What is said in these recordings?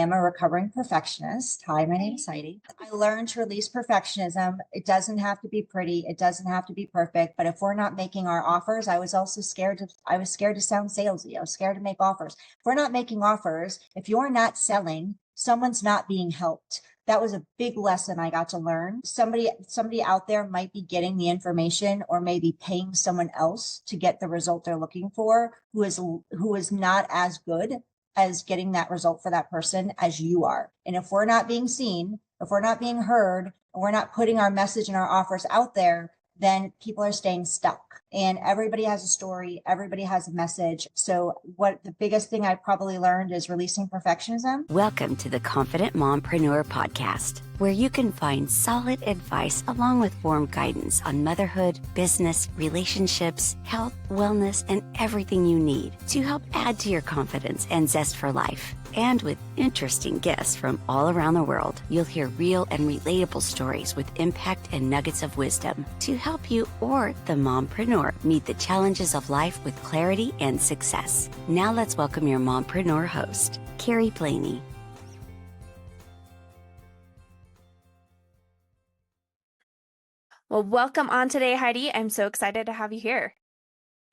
am a recovering perfectionist. Hi, my name is Heidi. I learned to release perfectionism. It doesn't have to be pretty. It doesn't have to be perfect. But if we're not making our offers, I was scared to sound salesy. I was scared to make offers. If we're not making offers, if you're not selling, someone's not being helped. That was a big lesson I got to learn. Somebody out there might be getting the information or maybe paying someone else to get the result they're looking for, who is not as good as getting that result for that person as you are. And if we're not being seen, if we're not being heard, and we're not putting our message and our offers out there, then people are staying stuck. And everybody has a story, everybody has a message. So what the biggest thing I probably learned is releasing perfectionism. Welcome to the Confident Mompreneur Podcast, where you can find solid advice along with warm guidance on motherhood, business, relationships, health, wellness, and everything you need to help add to your confidence and zest for life. And with interesting guests from all around the world, you'll hear real and relatable stories with impact and nuggets of wisdom to help you or the mompreneur meet the challenges of life with clarity and success. Now let's welcome your mompreneur host, Kyrie. Well, welcome on today, Heidi. I'm so excited to have you here.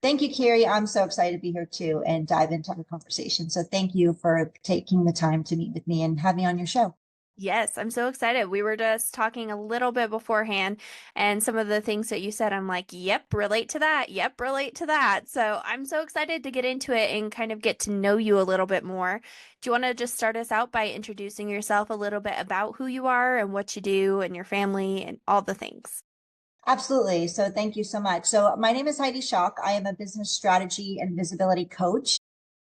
Thank you, Kyrie. I'm so excited to be here too and dive into our conversation. So thank you for taking the time to meet with me and have me on your show. Yes, I'm so excited. We were just talking a little bit beforehand, and some of the things that you said, I'm like, yep, relate to that. Yep, relate to that. So I'm so excited to get into it and kind of get to know you a little bit more. Do you want to just start us out by introducing yourself a little bit about who you are and what you do and your family and all the things? Absolutely. So thank you so much. So my name is Heidi Schalk. I am a business strategy and visibility coach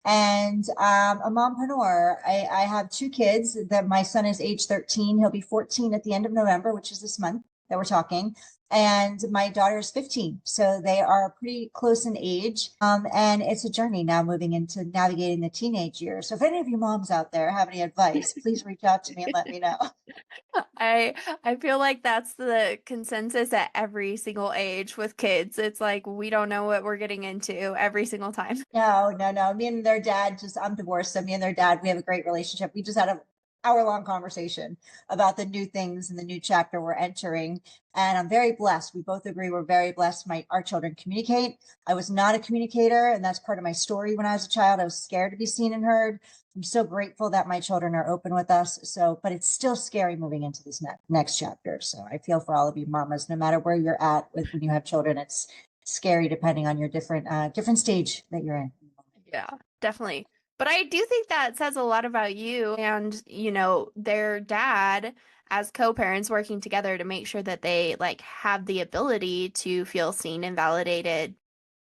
and a mompreneur. I have two kids. That my son is age 13. He'll be 14 at the end of November, which is this month that we're talking. And my daughter is 15. So they are pretty close in age. And it's a journey now moving into navigating the teenage years. So if any of you moms out there have any advice, please reach out to me and let me know. I feel like that's the consensus at every single age with kids. It's like we don't know what we're getting into every single time. No. Me and their dad I'm divorced. So me and their dad, we have a great relationship. We just had an hour-long conversation about the new things and the new chapter we're entering. And I'm very blessed. We both agree we're very blessed. Our children communicate. I was not a communicator, and that's part of my story. When I was a child, I was scared to be seen and heard. I'm so grateful that my children are open with us. So, but it's still scary moving into this next chapter. So I feel for all of you mamas, no matter where you're at with when you have children, it's scary depending on your different stage that you're in. Yeah, definitely. But I do think that says a lot about you and, their dad as co-parents working together to make sure that they like have the ability to feel seen and validated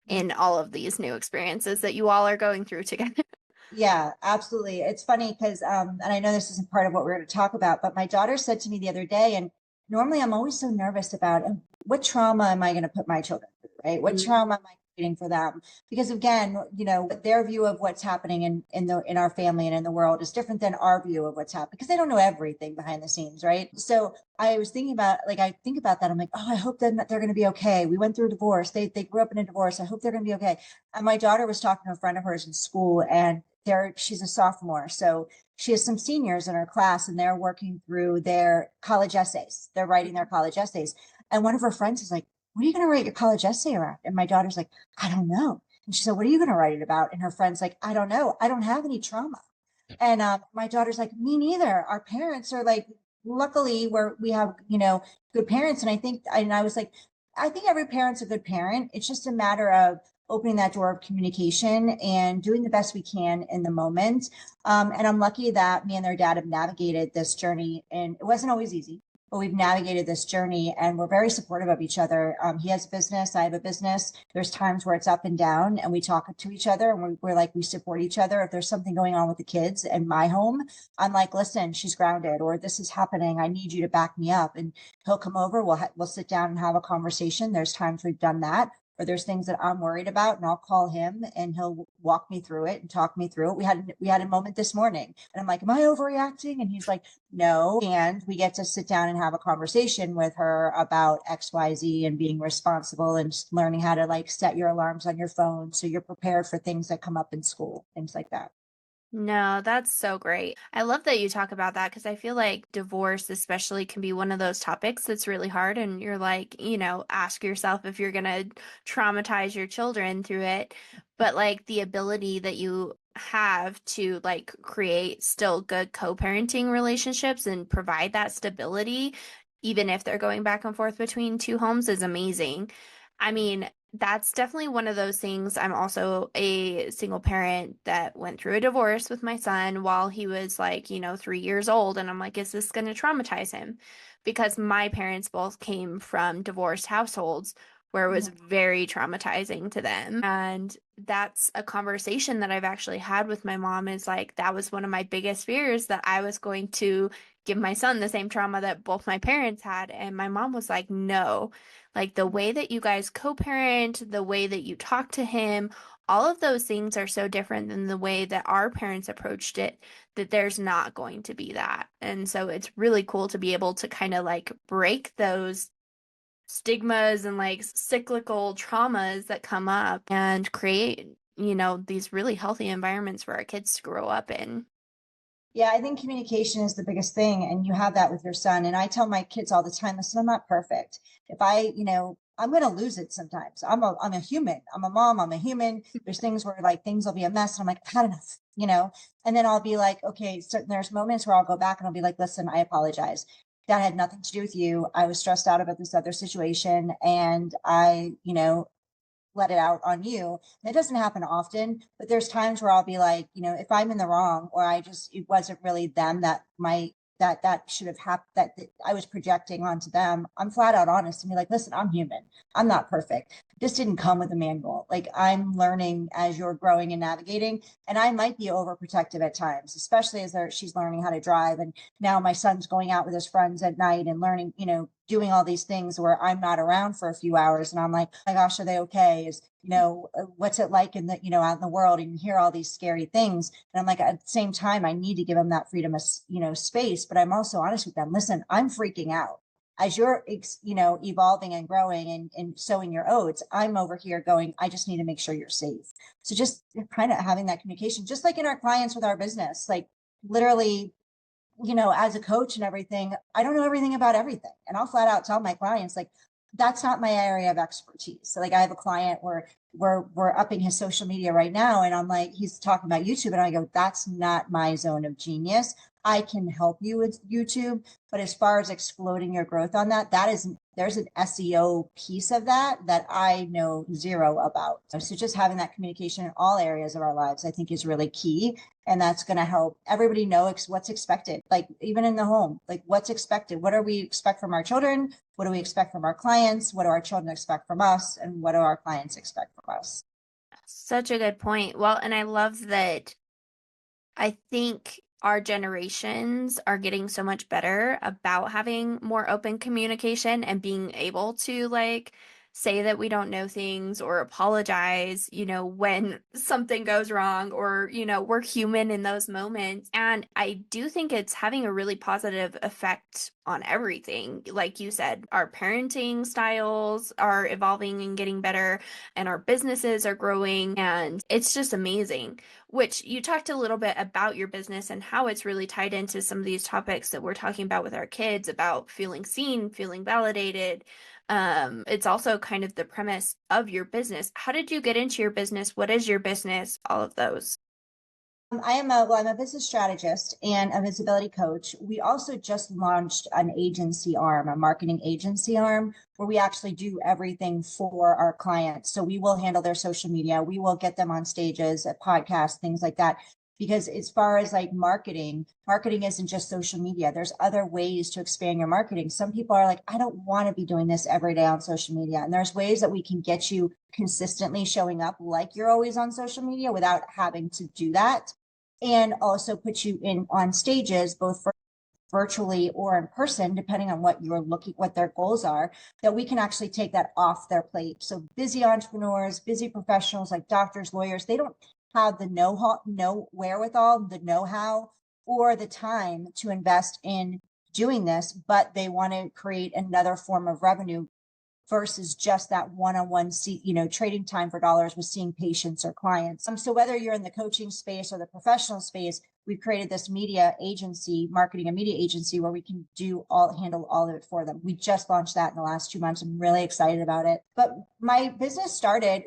in all of these new experiences that you all are going through together. Yeah, absolutely. It's funny because, and I know this isn't part of what we're going to talk about, but my daughter said to me the other day, and normally I'm always so nervous about what trauma am I going to put my children through, right? What trauma am I creating for them? Because again, their view of what's happening in our family and in the world is different than our view of what's happening because they don't know everything behind the scenes, right? So I was thinking about, I think about that. I'm like, oh, I hope that they're going to be okay. We went through a divorce. They grew up in a divorce. I hope they're going to be okay. And my daughter was talking to a friend of hers in school, and she's a sophomore. So she has some seniors in her class and they're working through their college essays. They're writing their college essays. And one of her friends is like, what are you going to write your college essay around? And my daughter's like, I don't know. And she said, what are you going to write it about? And her friend's like, I don't know. I don't have any trauma. And my daughter's like, me neither. Our parents are like, luckily we have, good parents. And I was like, I think every parent's a good parent. It's just a matter of opening that door of communication and doing the best we can in the moment. And I'm lucky that me and their dad have navigated this journey, and it wasn't always easy, but we've navigated this journey and we're very supportive of each other. He has a business, I have a business. There's times where it's up and down and we talk to each other and we're like, we support each other. If there's something going on with the kids in my home, I'm like, listen, she's grounded, or this is happening. I need you to back me up. And he'll come over, we'll sit down and have a conversation. There's times we've done that. Or there's things that I'm worried about, and I'll call him and he'll walk me through it and talk me through it. We had a moment this morning and I'm like, am I overreacting? And he's like, no. And we get to sit down and have a conversation with her about XYZ and being responsible and just learning how to set your alarms on your phone so you're prepared for things that come up in school, things like that. No, that's so great. I love that you talk about that because I feel like divorce, especially, can be one of those topics that's really hard. And you're like, ask yourself if you're going to traumatize your children through it. But like the ability that you have to like create still good co-parenting relationships and provide that stability, even if they're going back and forth between two homes, is amazing. I mean, that's definitely one of those things. I'm also a single parent that went through a divorce with my son while he was like, 3 years old. And I'm like, is this going to traumatize him? Because my parents both came from divorced households where it was Mhm. very traumatizing to them. And that's a conversation that I've actually had with my mom is like, that was one of my biggest fears that I was going to give my son the same trauma that both my parents had. And my mom was like, no, like the way that you guys co-parent, the way that you talk to him, all of those things are so different than the way that our parents approached it, that there's not going to be that. And so it's really cool to be able to kind of like break those stigmas and like cyclical traumas that come up and create, these really healthy environments for our kids to grow up in. Yeah, I think communication is the biggest thing. And you have that with your son. And I tell my kids all the time, listen, I'm not perfect. If I'm going to lose it sometimes. I'm a human. I'm a mom. I'm a human. There's things where like things will be a mess. And I'm like, I had enough. And then I'll be like, okay, so there's moments where I'll go back and I'll be like, listen, I apologize. That had nothing to do with you. I was stressed out about this other situation. And I let it out on you. And it doesn't happen often, but there's times where I'll be like, if I'm in the wrong or it wasn't really them that should have happened, that I was projecting onto them. I'm flat out honest and be like, listen, I'm human. I'm not perfect. This didn't come with a manual. Like I'm learning as you're growing and navigating. And I might be overprotective at times, especially as she's learning how to drive. And now my son's going out with his friends at night and learning, doing all these things where I'm not around for a few hours. And I'm like, oh my gosh, are they okay? What's it like out in the world, and you hear all these scary things. And I'm like, at the same time, I need to give them that freedom of, space. But I'm also honest with them. Listen, I'm freaking out as you're, evolving and growing and sowing your oats. I'm over here going, I just need to make sure you're safe. So just kind of having that communication, just like in our clients with our business, like literally, as a coach and everything, I don't know everything about everything. And I'll flat out tell my clients, like, that's not my area of expertise. So like I have a client where we're upping his social media right now. And I'm like, he's talking about YouTube. And I go, that's not my zone of genius. I can help you with YouTube. But as far as exploding your growth on there's an SEO piece of that I know zero about. So just having that communication in all areas of our lives, I think is really key. And that's going to help everybody know what's expected, like even in the home, like what's expected. What do we expect from our children? What do we expect from our clients? What do our children expect from us? And what do our clients expect from us? Such a good point. Well, and I love that. I think our generations are getting so much better about having more open communication and being able to like say that we don't know things or apologize, when something goes wrong or, we're human in those moments. And I do think it's having a really positive effect on everything. Like you said, our parenting styles are evolving and getting better, and our businesses are growing, and it's just amazing. Which you talked a little bit about your business and how it's really tied into some of these topics that we're talking about with our kids about feeling seen, feeling validated. It's also kind of the premise of your business. How did you get into your business? What is your business? All of those. I'm a business strategist and a visibility coach. We also just launched an agency arm, a marketing agency arm, where we actually do everything for our clients. So we will handle their social media. We will get them on stages, at podcasts, things like that. Because as far as like marketing isn't just social media. There's other ways to expand your marketing. Some people are like, I don't want to be doing this every day on social media. And there's ways that we can get you consistently showing up like you're always on social media without having to do that, and also put you in on stages, both for virtually or in person, depending on what their goals are, that we can actually take that off their plate. So busy entrepreneurs, busy professionals like doctors, lawyers, they don't have the wherewithal, the know-how, or the time to invest in doing this, but they want to create another form of revenue versus just that one-on-one, trading time for dollars with seeing patients or clients. So whether you're in the coaching space or the professional space, we've created this media agency, marketing and media agency, where we can handle all of it for them. We just launched that in the last 2 months. I'm really excited about it. But my business started,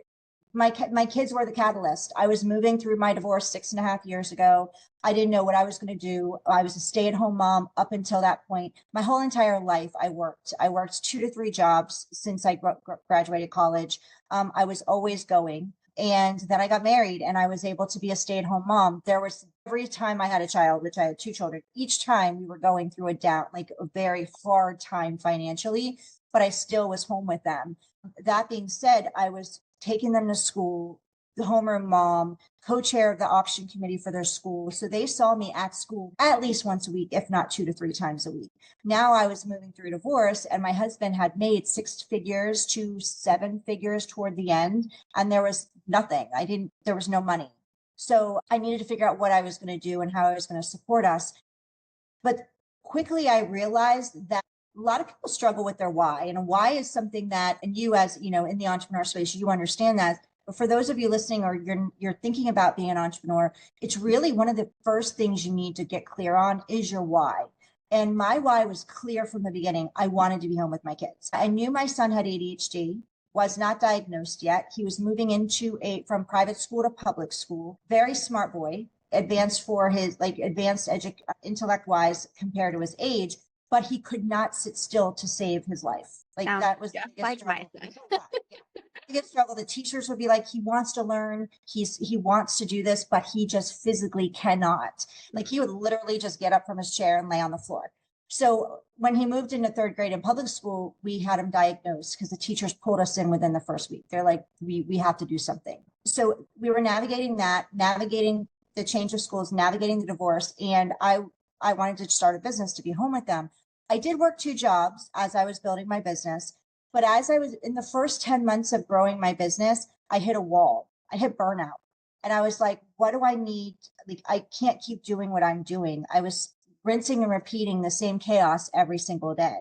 my kids were the catalyst. I was moving through my divorce 6.5 years ago. I didn't know what I was going to do. I was a stay-at-home mom up until that point. My whole entire life, I worked 2 to 3 jobs since I graduated college. I was always going. And then I got married and I was able to be a stay-at-home mom. There was every time I had a child, which I had 2 children, each time we were going through a very hard time financially, but I still was home with them. That being said, I was taking them to school, the homeroom mom, co-chair of the auction committee for their school. So they saw me at school at least once a week, if not 2 to 3 times a week. Now I was moving through divorce and my husband had made 6 figures to 7 figures toward the end. And there was nothing. There was no money. So I needed to figure out what I was going to do and how I was going to support us. But quickly I realized that a lot of people struggle with their why, and a why is something that, and you as, in the entrepreneur space, you understand that. But for those of you listening, or you're thinking about being an entrepreneur, it's really one of the first things you need to get clear on is your why. And my why was clear from the beginning. I wanted to be home with my kids. I knew my son had ADHD, was not diagnosed yet. He was moving from private school to public school. Very smart boy, advanced for his intellect wise compared to his age. But he could not sit still to save his life. That was the biggest struggle. Biggest struggle. The teachers would be like, he wants to learn. He wants to do this, but he just physically cannot. He would literally just get up from his chair and lay on the floor. So when he moved into 3rd grade in public school, we had him diagnosed because the teachers pulled us in within the first week. They're like, we have to do something. So we were navigating the change of schools, navigating the divorce. And I wanted to start a business to be home with them. I did work 2 jobs as I was building my business, but as I was in the first 10 months of growing my business, I hit a wall. I hit burnout. And I was like, what do I need? I can't keep doing what I'm doing. I was rinsing and repeating the same chaos every single day.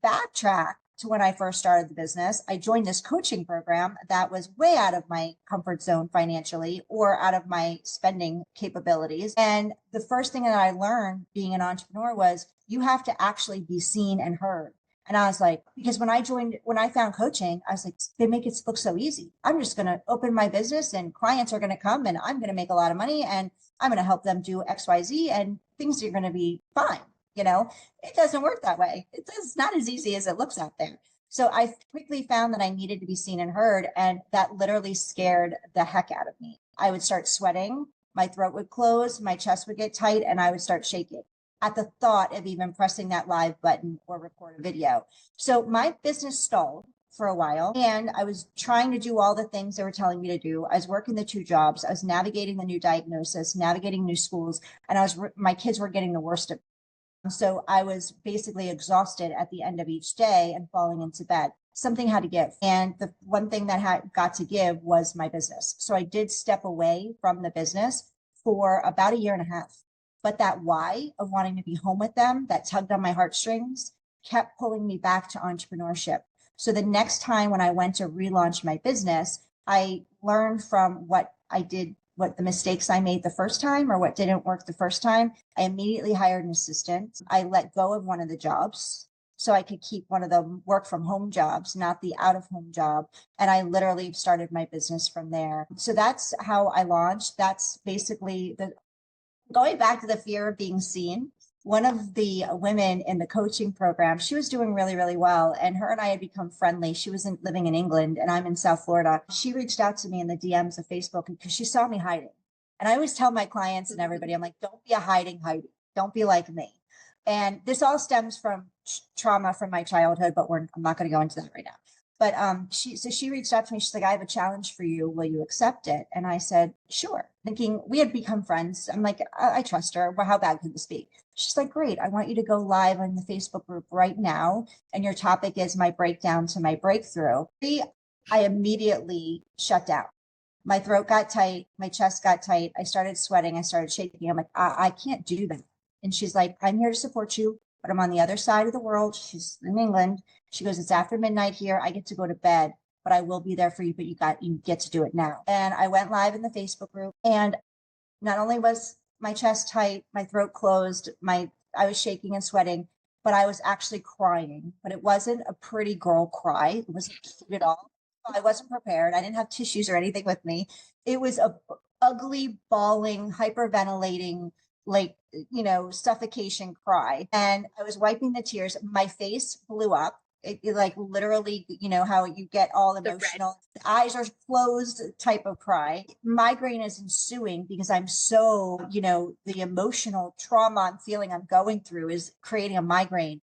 Backtrack to when I first started the business, I joined this coaching program that was way out of my comfort zone financially or out of my spending capabilities. And the first thing that I learned being an entrepreneur was you have to actually be seen and heard. And I was like, because when I found coaching, I was like, they make it look so easy. I'm just going to open my business and clients are going to come and I'm going to make a lot of money and I'm going to help them do XYZ and things are going to be fine. It doesn't work that way. It's not as easy as it looks out there. So I quickly found that I needed to be seen and heard. And that literally scared the heck out of me. I would start sweating. My throat would close. My chest would get tight and I would start shaking at the thought of even pressing that live button or record a video. So my business stalled for a while and I was trying to do all the things they were telling me to do. I was working the 2 jobs. I was navigating the new diagnosis, navigating new schools, and my kids were getting the worst of it. So I was basically exhausted at the end of each day and falling into bed. Something had to give. And the one thing that had got to give was my business. So I did step away from the business for about 1.5 years. But that why of wanting to be home with them, that tugged on my heartstrings, kept pulling me back to entrepreneurship. So the next time when I went to relaunch my business, I learned from what the mistakes I made the first time or what didn't work the first time. I immediately hired an assistant. I let go of one of the jobs so I could keep one of the work from home jobs, not the out of home job. And I literally started my business from there. So that's how I launched. That's basically going back to the fear of being seen. One of the women in the coaching program, she was doing really, really well. And her and I had become friendly. She was living in England and I'm in South Florida. She reached out to me in the DMs of Facebook because she saw me hiding. And I always tell my clients and everybody, I'm like, don't be a hiding Heidi. Don't be like me. And this all stems from trauma from my childhood, but I'm not going to go into that right now. But she reached out to me. She's like, I have a challenge for you. Will you accept it? And I said, sure. Thinking we had become friends. I'm like, I trust her. Well, how bad could this be? She's like, great. I want you to go live on the Facebook group right now. And your topic is my breakdown to my breakthrough. I immediately shut down. My throat got tight. My chest got tight. I started sweating. I started shaking. I'm like, I can't do that. And she's like, I'm here to support you. but I'm on the other side of the world. She's in England. She goes, it's after midnight here. I get to go to bed, but I will be there for you, but you get to do it now. And I went live in the Facebook group, and not only was my chest tight, my throat closed, I was shaking and sweating, but I was actually crying. But it wasn't a pretty girl cry. It wasn't cute at all. I wasn't prepared. I didn't have tissues or anything with me. It was a ugly, bawling, hyperventilating, like, suffocation cry. And I was wiping the tears. My face blew up. It like literally, how you get all emotional, the eyes are closed type of cry. Migraine is ensuing because I'm so, the emotional trauma I'm going through is creating a migraine.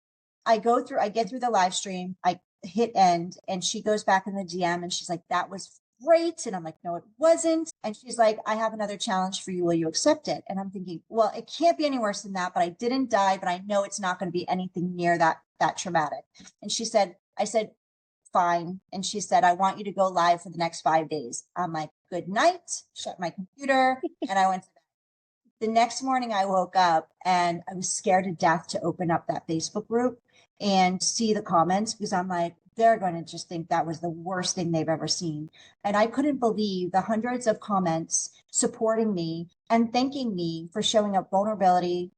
I get through the live stream, I hit end, and she goes back in the DM and she's like, that was great. And I'm like, no, it wasn't. And she's like, I have another challenge for you. Will you accept it? And I'm thinking, well, it can't be any worse than that, but I didn't die, but I know it's not going to be anything near that traumatic. And I said, fine. And she said, I want you to go live for the next 5 days. I'm like, good night, shut my computer. And I went to bed. The next morning I woke up and I was scared to death to open up that Facebook group and see the comments, because I'm like, they're going to just think that was the worst thing they've ever seen. And I couldn't believe the hundreds of comments supporting me and thanking me for showing up vulnerably,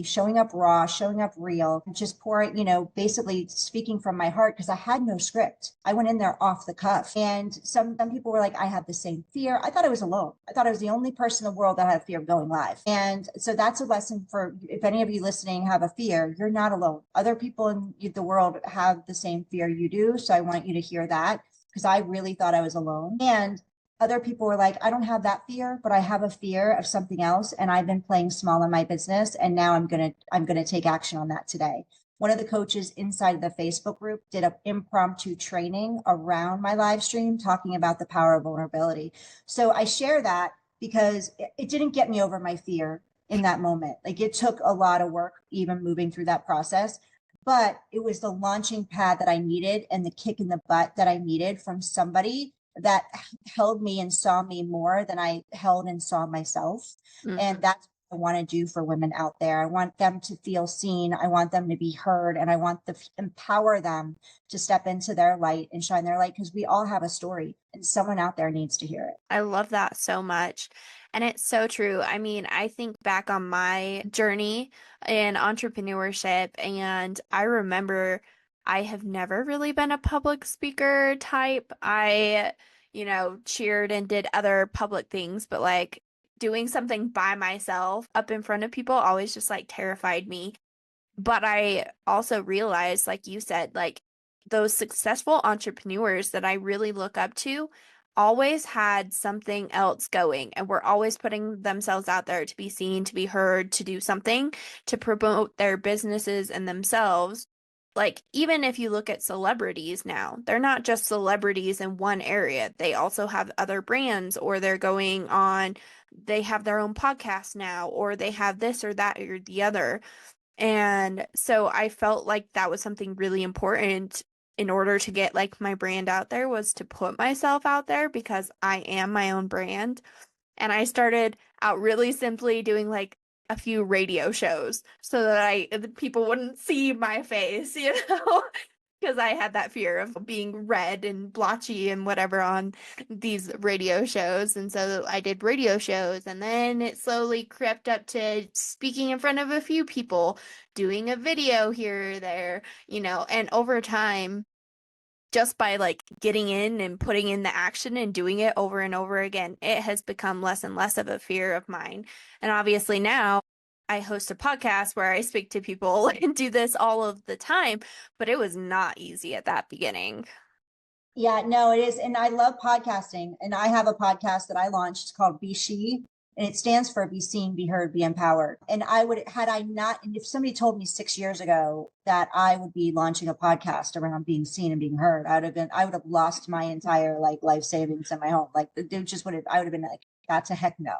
showing up raw, showing up real, just pouring, basically speaking from my heart, because I had no script. I went in there off the cuff. And some people were like, I have the same fear. I thought I was alone. I thought I was the only person in the world that had a fear of going live. And so that's a lesson for, if any of you listening have a fear, you're not alone. Other people in the world have the same fear you do. So I want you to hear that, because I really thought I was alone. And other people were like, I don't have that fear, but I have a fear of something else. And I've been playing small in my business. And now I'm going to take action on that today. One of the coaches inside of the Facebook group did an impromptu training around my live stream talking about the power of vulnerability. So I share that because it didn't get me over my fear in that moment. Like, it took a lot of work, even moving through that process, but it was the launching pad that I needed and the kick in the butt that I needed from somebody that held me and saw me more than I held and saw myself. Mm-hmm. And that's what I want to do for women out there. I want them to feel seen. I want them to be heard, and I want to empower them to step into their light and shine their light, because we all have a story and someone out there needs to hear it. I love that so much. And it's so true. I mean, I think back on my journey in entrepreneurship, and I remember I have never really been a public speaker type. I, cheered and did other public things, but like doing something by myself up in front of people always just like terrified me. But I also realized, like you said, like those successful entrepreneurs that I really look up to always had something else going, and were always putting themselves out there to be seen, to be heard, to do something to promote their businesses and themselves. Like, even if you look at celebrities now, they're not just celebrities in one area. They also have other brands, or they have their own podcast now, or they have this or that or the other. And so I felt like that was something really important in order to get like my brand out there, was to put myself out there, because I am my own brand. And I started out really simply doing like a few radio shows so that the people wouldn't see my face, because I had that fear of being red and blotchy and whatever on these radio shows. And so I did radio shows, and then it slowly crept up to speaking in front of a few people, doing a video here or there, and over time, just by like getting in and putting in the action and doing it over and over again, it has become less and less of a fear of mine. And obviously now I host a podcast where I speak to people and do this all of the time, but it was not easy at that beginning. Yeah, no, it is. And I love podcasting. And I have a podcast that I launched called Be She, and it stands for be seen, be heard, be empowered. And if somebody told me 6 years ago that I would be launching a podcast around being seen and being heard, I would have lost my entire life savings in my home. I would have been like, that's a heck no.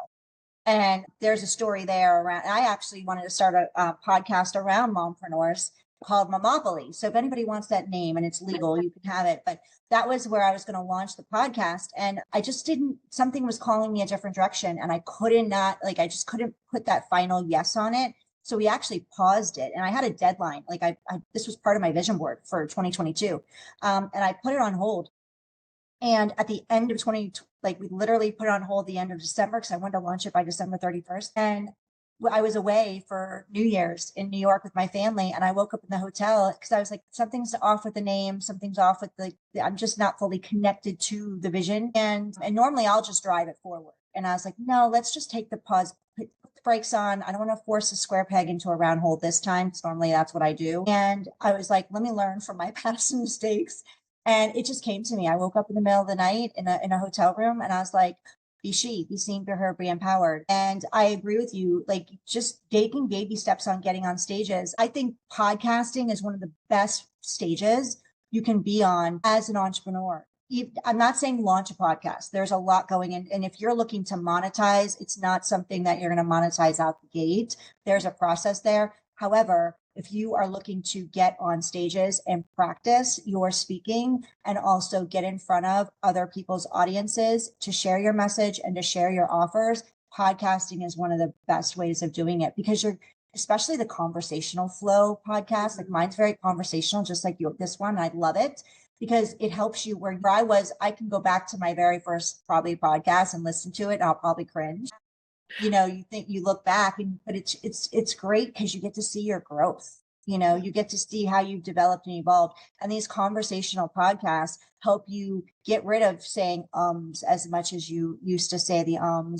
And there's a story there around, I actually wanted to start a podcast around mompreneurs called Momopoly. So if anybody wants that name and it's legal, you can have it. But that was where I was going to launch the podcast. And I just something was calling me a different direction. And I just couldn't put that final yes on it. So we actually paused it, and I had a deadline. Like this was part of my vision board for 2022. And I put it on hold. And at the end of we literally put it on hold the end of December because I wanted to launch it by December 31st. And I was away for New Year's in New York with my family. And I woke up in the hotel because I was like, something's off with the name, something's off with I'm just not fully connected to the vision. And normally I'll just drive it forward. And I was like, no, let's just take the pause, put the brakes on. I don't want to force a square peg into a round hole this time, because normally that's what I do. And I was like, let me learn from my past mistakes. And it just came to me. I woke up in the middle of the night in a hotel room, and I was like, be seen, be heard, be empowered. And I agree with you, like just taking baby steps on getting on stages. I think podcasting is one of the best stages you can be on as an entrepreneur. I'm not saying launch a podcast. There's a lot going in. And if you're looking to monetize, it's not something that you're going to monetize out the gate. There's a process there. However, if you are looking to get on stages and practice your speaking and also get in front of other people's audiences to share your message and to share your offers, podcasting is one of the best ways of doing it, because especially the conversational flow podcast, like mine's very conversational, just like this one. I love it because it helps you where I was. I can go back to my very first probably podcast and listen to it, and I'll probably cringe. You think you look back, but it's great because you get to see your growth. You get to see how you've developed and evolved. And these conversational podcasts help you get rid of saying as much as you used to say the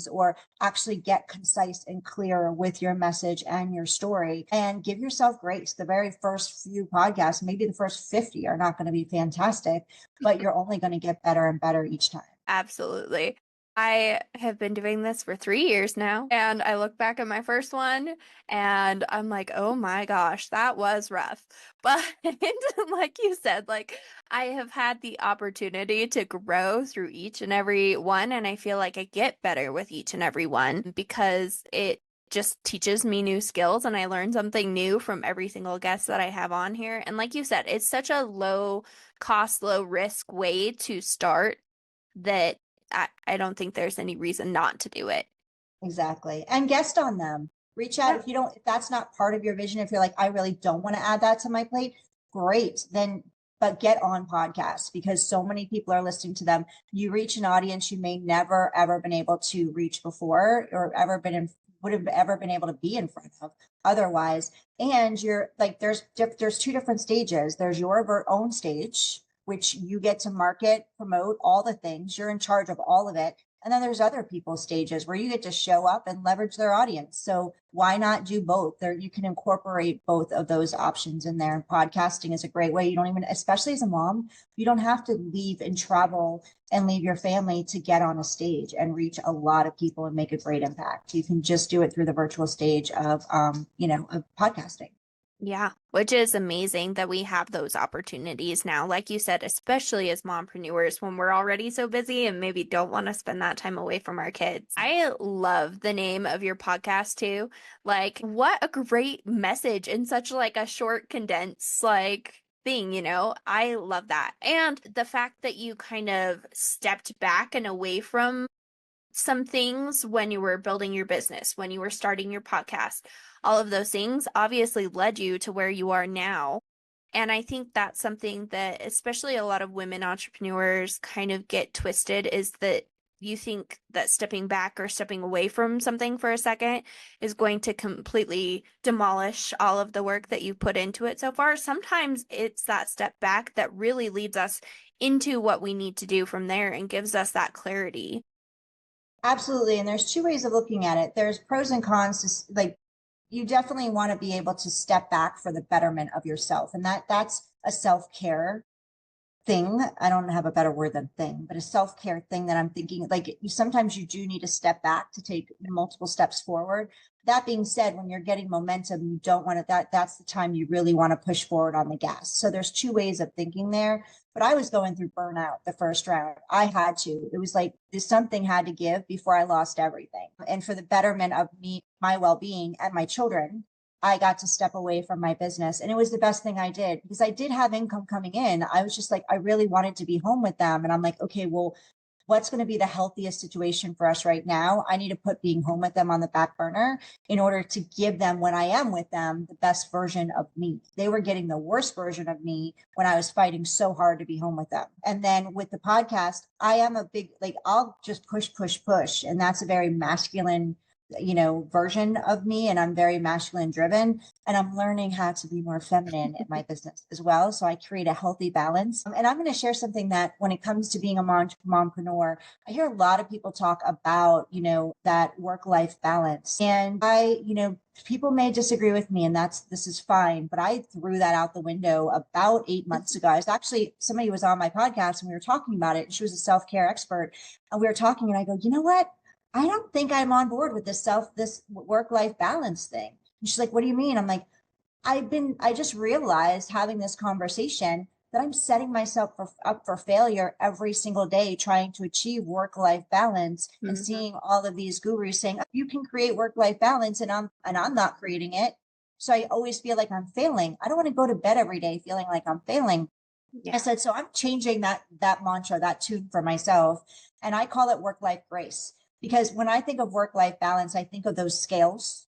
or actually get concise and clear with your message and your story, and give yourself grace. The very first few podcasts, maybe the first 50 are not going to be fantastic, but you're only going to get better and better each time. Absolutely. I have been doing this for 3 years now, and I look back at my first one and I'm like, oh my gosh, that was rough. But like you said, like I have had the opportunity to grow through each and every one, and I feel like I get better with each and every one because it just teaches me new skills, and I learn something new from every single guest that I have on here. And like you said, it's such a low cost, low risk way to start that I don't think there's any reason not to do it. Exactly. And guest on them. Reach out if that's not part of your vision. If you're like, I really don't want to add that to my plate, great. But get on podcasts, because so many people are listening to them. You reach an audience you may never, ever been able to reach before, or would have ever been able to be in front of otherwise. And you're like, there's two different stages. There's your own stage, which you get to market, promote all the things. You're in charge of all of it. And then there's other people's stages where you get to show up and leverage their audience. So why not do both? You can incorporate both of those options in there. And podcasting is a great way. You don't even, especially as a mom, you don't have to leave and travel and leave your family to get on a stage and reach a lot of people and make a great impact. You can just do it through the virtual stage of podcasting. Yeah, which is amazing that we have those opportunities now. Like you said, especially as mompreneurs, when we're already so busy and maybe don't want to spend that time away from our kids. I love the name of your podcast too. Like, what a great message in such like a short, condensed thing, I love that. And the fact that you kind of stepped back and away from some things when you were building your business, when you were starting your podcast, all of those things obviously led you to where you are now. And I think that's something that especially a lot of women entrepreneurs kind of get twisted, is that you think that stepping back or stepping away from something for a second is going to completely demolish all of the work that you put into it so far. Sometimes it's that step back that really leads us into what we need to do from there and gives us that clarity. Absolutely. And there's two ways of looking at it. There's pros and cons. You definitely want to be able to step back for the betterment of yourself. And that's a self-care thing. I don't have a better word than thing, but a self-care thing that I'm thinking, like, sometimes you do need to step back to take multiple steps forward. That being said, when you're getting momentum, you don't want to, that's the time you really want to push forward on the gas. So there's two ways of thinking there, but I was going through burnout the first round. I had to, it was like something had to give before I lost everything. And for the betterment of me, my well-being and my children, I got to step away from my business. And it was the best thing I did, because I did have income coming in. I was just like, I really wanted to be home with them. And I'm like, okay, well, what's going to be the healthiest situation for us right now? I need to put being home with them on the back burner in order to give them, when I am with them, the best version of me. They were getting the worst version of me when I was fighting so hard to be home with them. And then with the podcast, I am a big, like, I'll just push, push, push. And that's a very masculine, version of me. And I'm very masculine driven. And I'm learning how to be more feminine in my business as well. So I create a healthy balance. And I'm going to share something that when it comes to being a mompreneur, I hear a lot of people talk about, that work-life balance. And people may disagree with me, and this is fine, but I threw that out the window about 8 months ago. I was actually, somebody was on my podcast and we were talking about it, and she was a self-care expert, and we were talking, and I go, you know what? I don't think I'm on board with this work-life balance thing. And she's like, what do you mean? I'm like, I just realized having this conversation that I'm setting myself up for failure every single day, trying to achieve work-life balance, and seeing all of these gurus saying, oh, you can create work-life balance, and I'm not creating it. So I always feel like I'm failing. I don't want to go to bed every day feeling like I'm failing. Yeah. I said, so I'm changing that mantra, that tune for myself. And I call it work-life grace. Because when I think of work-life balance, I think of those scales,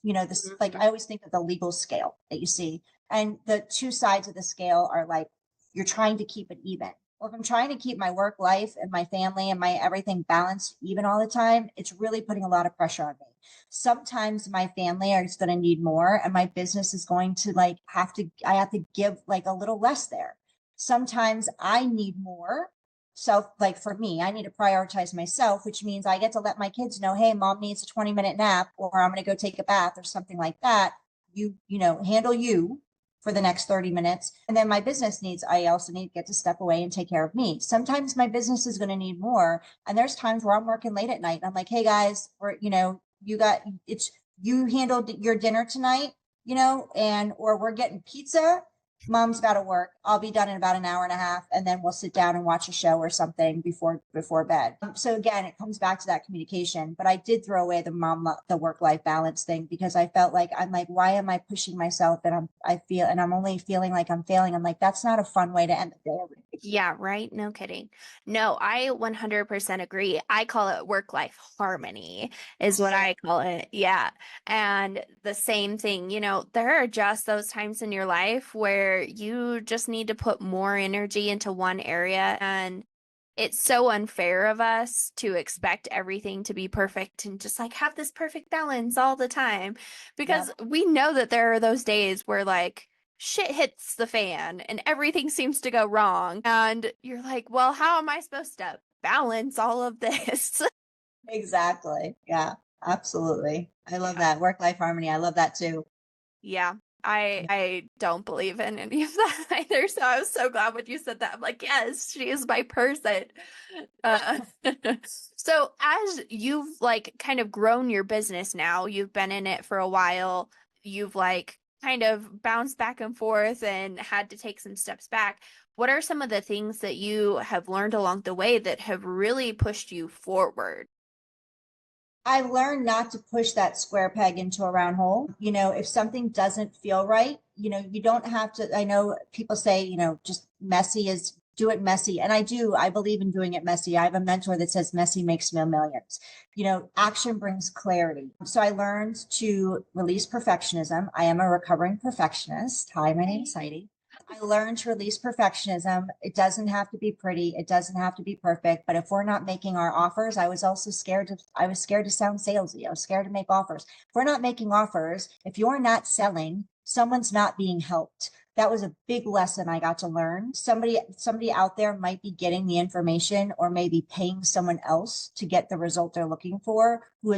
like I always think of the legal scale that you see. And the two sides of the scale are like, you're trying to keep it even. Well, if I'm trying to keep my work life and my family and my everything balanced even all the time, it's really putting a lot of pressure on me. Sometimes my family is going to need more, and my business is going to I have to give like a little less there. Sometimes I need more. So like for me, I need to prioritize myself, which means I get to let my kids know, hey, mom needs a 20-minute nap, or I'm going to go take a bath or something like that. Handle you for the next 30 minutes. And then my business needs, I also need to get to step away and take care of me. Sometimes my business is going to need more. And there's times where I'm working late at night and I'm like, hey guys, you handled your dinner tonight, or we're getting pizza. Mom's got to work. I'll be done in about an hour and a half, and then we'll sit down and watch a show or something before bed. So again, it comes back to that communication. But I did throw away the work-life balance thing, because I felt like, I'm like, why am I pushing myself? And I'm only feeling like I'm failing. I'm like, that's not a fun way to end the day. Yeah, right. No kidding. No, I 100% agree. I call it work-life harmony is what I call it. Yeah. And the same thing, there are just those times in your life where you just need to put more energy into one area. And it's so unfair of us to expect everything to be perfect and just like have this perfect balance all the time, because we know that there are those days where shit hits the fan and everything seems to go wrong. And you're like, well, how am I supposed to balance all of this? Exactly. Yeah, absolutely. I love that. Work-life harmony. I love that too. Yeah. I don't believe in any of that either. So I was so glad when you said that. I'm like, yes, she is my person. So as you've kind of grown your business now, you've been in it for a while, you've kind of bounced back and forth and had to take some steps back. What are some of the things that you have learned along the way that have really pushed you forward? I learned not to push that square peg into a round hole. If something doesn't feel right, you don't have to. I know people say, just do it messy. And I believe in doing it messy. I have a mentor that says messy makes millions. Action brings clarity. So I learned to release perfectionism. I am a recovering perfectionist. Hi, my name is Heidi. I learned to release perfectionism. It doesn't have to be pretty. It doesn't have to be perfect. But if we're not making our offers, I was scared to sound salesy. I was scared to make offers. If we're not making offers, if you're not selling, someone's not being helped. That was a big lesson I got to learn. Somebody out there might be getting the information, or maybe paying someone else to get the result they're looking for, who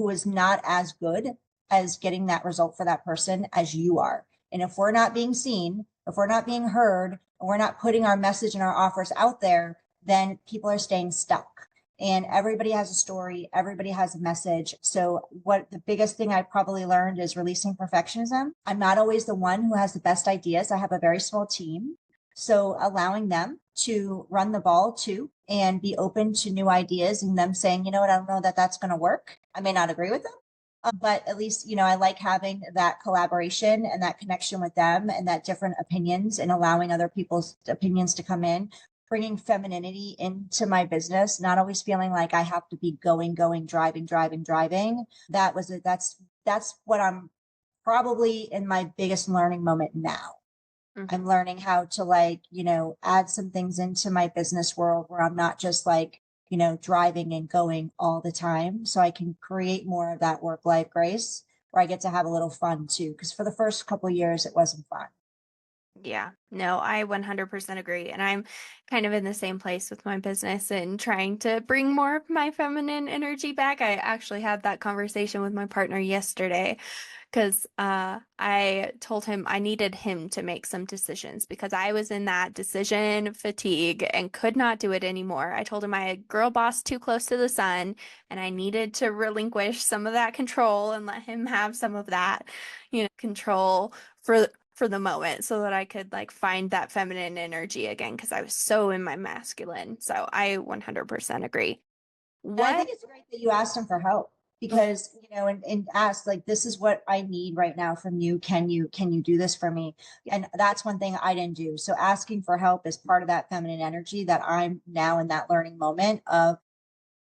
is not as good as getting that result for that person as you are. And if we're not being seen, if we're not being heard, and we're not putting our message and our offers out there, then people are staying stuck. And everybody has a story. Everybody has a message. So what the biggest thing I probably learned is releasing perfectionism. I'm not always the one who has the best ideas. I have a very small team. So allowing them to run the ball too, and be open to new ideas, and them saying, you know what, I don't know that that's going to work. I may not agree with them. But at least, I like having that collaboration and that connection with them, and that different opinions, and allowing other people's opinions to come in. bringing femininity into my business, not always feeling like I have to be going, driving. That's what I'm probably in my biggest learning moment now. Mhm. I'm learning how to like, add some things into my business world where I'm not just like, driving and going all the time. So I can create more of that work-life grace where I get to have a little fun too. Because for the first couple of years, it wasn't fun. Yeah, no, I 100% agree. And I'm kind of in the same place with my business and trying to bring more of my feminine energy back. I actually had that conversation with my partner yesterday because I told him I needed him to make some decisions because I was in that decision fatigue and could not do it anymore. I told him I had girl boss too close to the sun and I needed to relinquish some of that control and let him have some of that, control for the moment so that I could like find that feminine energy again because I was so in my masculine. So I 100% agree. And I What? think it's great that you asked him for help because, and asked like, this is what I need right now from you. Can you do this for me? And that's one thing I didn't do. So asking for help is part of that feminine energy that I'm now in that learning moment of,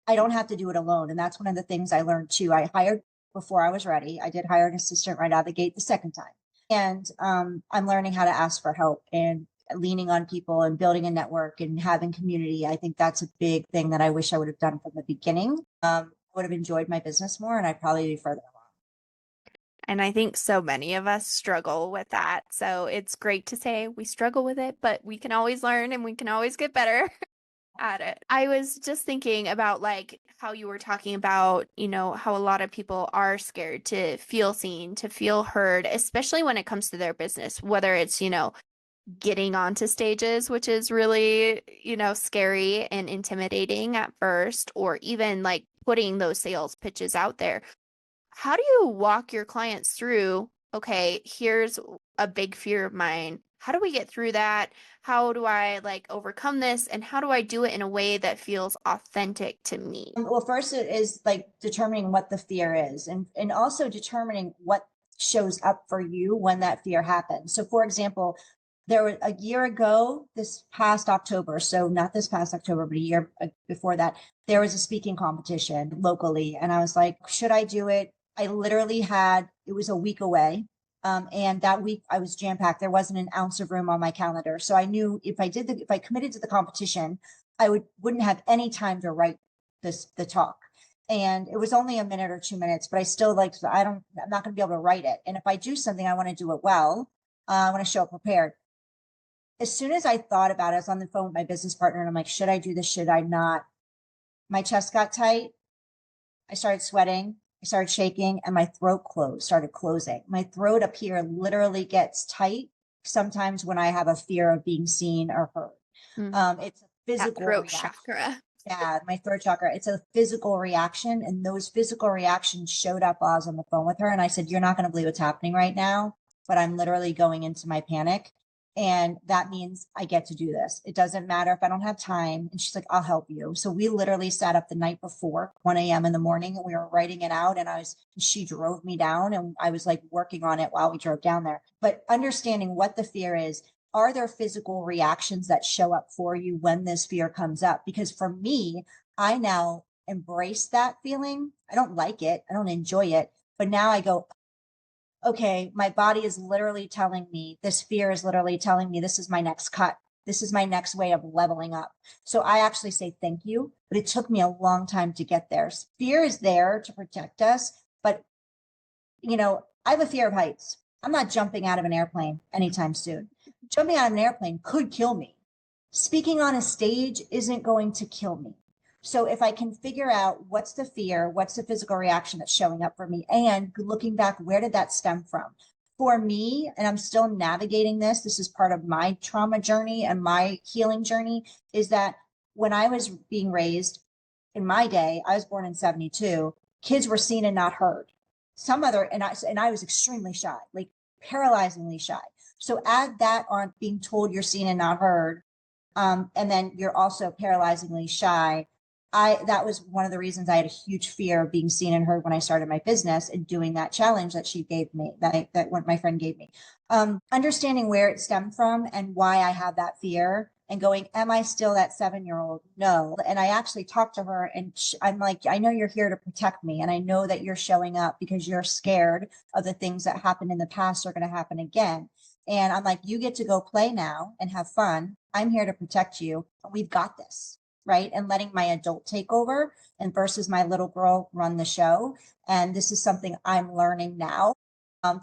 I don't have to do it alone. And that's one of the things I learned too. I hired before I was ready. I did hire an assistant right out of the gate the second time. And I'm learning how to ask for help and leaning on people and building a network and having community. I think that's a big thing that I wish I would have done from the beginning. I would have enjoyed my business more and I'd probably be further along. And I think so many of us struggle with that. So it's great to say we struggle with it, but we can always learn and we can always get better at it. I was just thinking about like how you were talking about, how a lot of people are scared to feel seen, to feel heard, especially when it comes to their business, whether it's, getting onto stages, which is really, scary and intimidating at first, or even like putting those sales pitches out there. How do you walk your clients through, okay, here's a big fear of mine. How do we get through that? How do I like overcome this? And how do I do it in a way that feels authentic to me? Well, first it is like determining what the fear is and also determining what shows up for you when that fear happens. So for example, there was a year ago, this past October, so not this past October, but a year before that, there was a speaking competition locally. And I was like, should I do it? I literally it was a week away. And that week I was jam packed. There wasn't an ounce of room on my calendar. So I knew if I committed to the competition, I wouldn't have any time to write the talk. And it was only a minute or 2 minutes, but I still I'm not going to be able to write it. And if I do something, I want to do it well. I want to show up prepared. As soon as I thought about it, I was on the phone with my business partner and I'm like, should I do this? Should I not? My chest got tight. I started sweating. I started shaking and my throat started closing. My throat up here literally gets tight sometimes when I have a fear of being seen or heard. It's a That physical throat reaction. chakra. Yeah, my throat chakra. It's a physical reaction. And those physical reactions showed up while I was on the phone with her. And I said, you're not going to believe what's happening right now, but I'm literally going into my panic. And that means I get to do this. It doesn't matter if I don't have time. And she's like, I'll help you. So we literally sat up the night before 1 a.m. in the morning and we were writing it out. And she drove me down and I was like working on it while we drove down there. But understanding what the fear is, are there physical reactions that show up for you when this fear comes up? Because for me, I now embrace that feeling. I don't like it. I don't enjoy it. But now I go, okay, my body is literally telling me, this fear is literally telling me this is my next cut. This is my next way of leveling up. So I actually say thank you, but it took me a long time to get there. Fear is there to protect us, but I have a fear of heights. I'm not jumping out of an airplane anytime soon. Jumping out of an airplane could kill me. Speaking on a stage isn't going to kill me. So if I can figure out what's the fear, what's the physical reaction that's showing up for me, and looking back, where did that stem from? For me, and I'm still navigating this is part of my trauma journey and my healing journey, is that when I was being raised in my day, I was born in 72, kids were seen and not heard. And I was extremely shy, like paralyzingly shy. So add that on being told you're seen and not heard. And then you're also paralyzingly shy. That was one of the reasons I had a huge fear of being seen and heard when I started my business and doing that challenge that she gave me, that what my friend gave me. Understanding where it stemmed from and why I have that fear and going, am I still that 7-year-old? No. And I actually talked to her and I'm like, I know you're here to protect me. And I know that you're showing up because you're scared of the things that happened in the past are going to happen again. And I'm like, you get to go play now and have fun. I'm here to protect you. We've got this. Right. And letting my adult take over and versus my little girl run the show. And this is something I'm learning now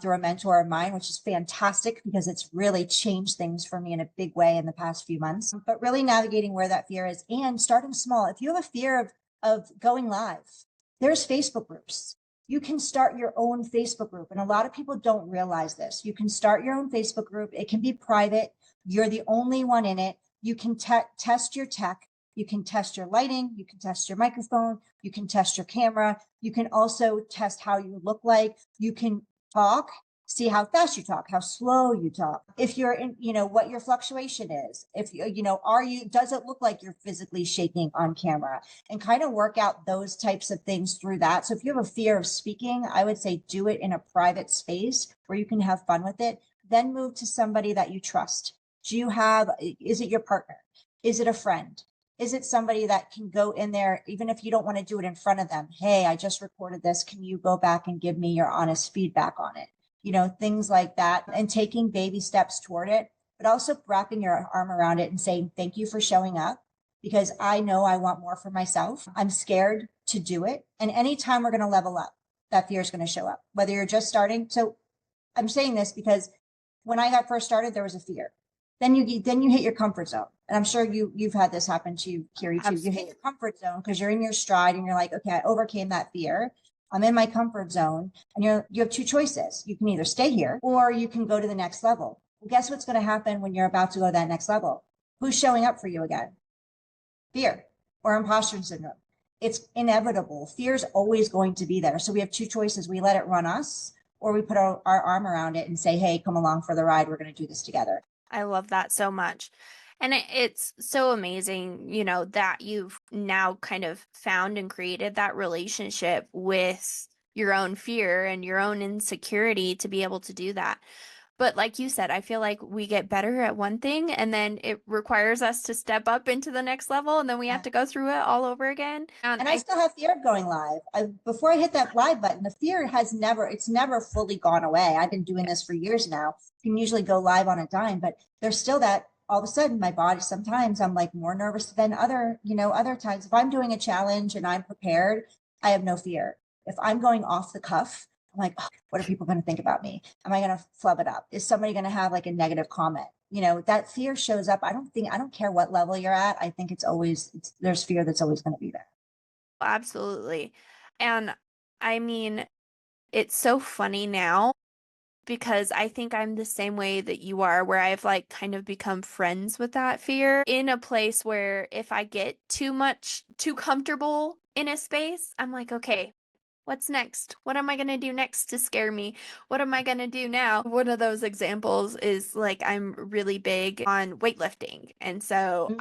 through a mentor of mine, which is fantastic because it's really changed things for me in a big way in the past few months. But really navigating where that fear is and starting small. If you have a fear of going live, there's Facebook groups. You can start your own Facebook group. And a lot of people don't realize this. You can start your own Facebook group. It can be private. You're the only one in it. You can test your tech. You can test your lighting. You can test your microphone. You can test your camera. You can also test how you look like. You can talk, see how fast you talk, how slow you talk. If you're in, what your fluctuation is. If does it look like you're physically shaking on camera, and kind of work out those types of things through that. So if you have a fear of speaking, I would say do it in a private space where you can have fun with it. Then move to somebody that you trust. Is it your partner? Is it a friend? Is it somebody that can go in there, even if you don't want to do it in front of them? Hey, I just recorded this. Can you go back and give me your honest feedback on it? Things like that, and taking baby steps toward it, but also wrapping your arm around it and saying, thank you for showing up because I know I want more for myself. I'm scared to do it. And anytime we're going to level up, that fear is going to show up, whether you're just starting. So I'm saying this because when I got first started, there was a fear. Then you hit your comfort zone. And I'm sure you've had this happen to you, Kyrie, too. You hit your comfort zone because you're in your stride and you're like, okay, I overcame that fear. I'm in my comfort zone. And you have two choices. You can either stay here or you can go to the next level. Well, guess what's going to happen when you're about to go to that next level? Who's showing up for you again? Fear or imposter syndrome. It's inevitable. Fear is always going to be there. So we have two choices. We let it run us, or we put our arm around it and say, hey, come along for the ride. We're going to do this together. I love that so much. And it's so amazing, that you've now kind of found and created that relationship with your own fear and your own insecurity to be able to do that. But like you said, I feel like we get better at one thing and then it requires us to step up into the next level and then we have to go through it all over again. And I still have fear of going live. Before I hit that live button, the fear it's never fully gone away. I've been doing this for years now. You can usually go live on a dime, but there's still that all of a sudden my body, sometimes I'm like more nervous than other times. If I'm doing a challenge and I'm prepared, I have no fear. If I'm going off the cuff, I'm like, oh, what are people going to think about me? Am I going to flub it up? Is somebody going to have like a negative comment? That fear shows up. I don't care what level you're at. I think there's fear that's always going to be there. Absolutely. And I mean, it's so funny now because I think I'm the same way that you are, where I've like kind of become friends with that fear in a place where if I get too comfortable in a space, I'm like, okay, what's next? What am I going to do next to scare me? What am I going to do now? One of those examples is like I'm really big on weightlifting. And so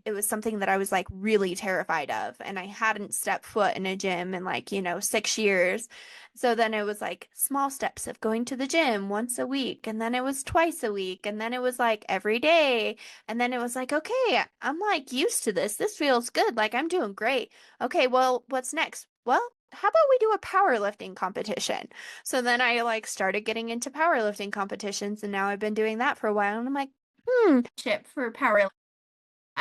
it was something that I was like really terrified of. And I hadn't stepped foot in a gym in 6 years. So then it was like small steps of going to the gym once a week. And then it was twice a week. And then it was like every day. And then it was like, okay, I'm like used to this. This feels good. Like I'm doing great. Okay, well, what's next? Well, how about we do a powerlifting competition? So then I started getting into powerlifting competitions and now I've been doing that for a while and I'm like, chip for powerlifting.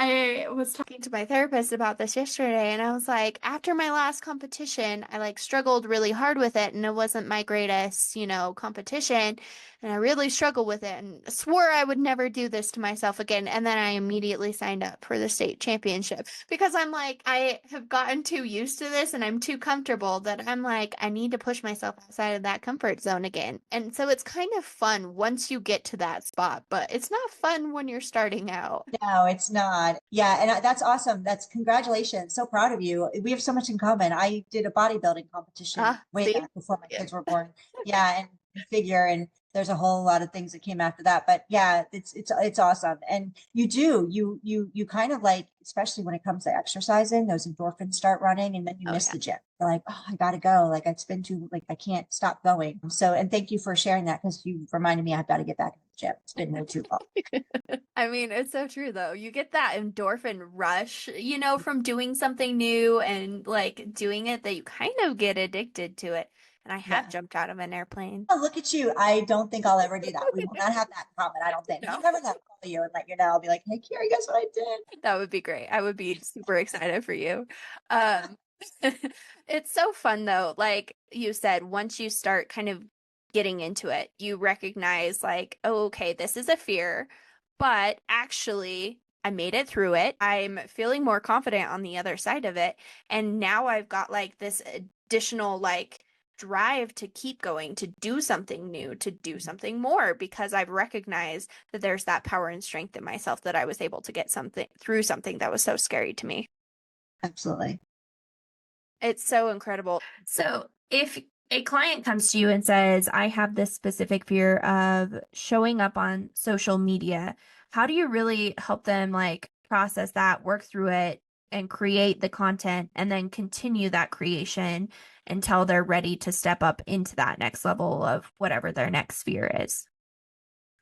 I was talking to my therapist about this yesterday and I was like, after my last competition, I struggled really hard with it and it wasn't my greatest, competition. And I really struggled with it and swore I would never do this to myself again. And then I immediately signed up for the state championship because I'm like, I have gotten too used to this and I'm too comfortable that I'm like, I need to push myself outside of that comfort zone again. And so it's kind of fun once you get to that spot, but it's not fun when you're starting out. No, it's not. Yeah. And that's awesome. That's congratulations. So proud of you. We have so much in common. I did a bodybuilding competition way back before my kids were born. Yeah. And figure, and there's a whole lot of things that came after that. But yeah, it's awesome. And you kind of like, especially when it comes to exercising, those endorphins start running and then you Oh miss yeah. the gym. You're like, oh, I gotta go. Like it's been too, like I can't stop going. So, and thank you for sharing that, because you reminded me I've got to get back in the gym. It's been way too long. I mean, it's so true though. You get that endorphin rush, from doing something new and like doing it, that you kind of get addicted to it. And I have Yeah. jumped out of an airplane. Oh, look at you. I don't think I'll ever do that. We will not have that in common. I don't think. No. I'm never gonna call you and let you know. I'll be like, hey, Kyrie, guess what I did? That would be great. I would be super excited for you. Um, it's so fun though. Like you said, once you start kind of getting into it, you recognize like, oh, okay, this is a fear, but actually I made it through it. I'm feeling more confident on the other side of it. And now I've got like this additional like drive to keep going, to do something new, to do something more, because I've recognized that there's that power and strength in myself, that I was able to get something through something that was so scary to me. Absolutely. It's so incredible. So if a client comes to you and says, I have this specific fear of showing up on social media, how do you really help them like process that, work through it, and create the content, and then continue that creation until they're ready to step up into that next level of whatever their next fear is?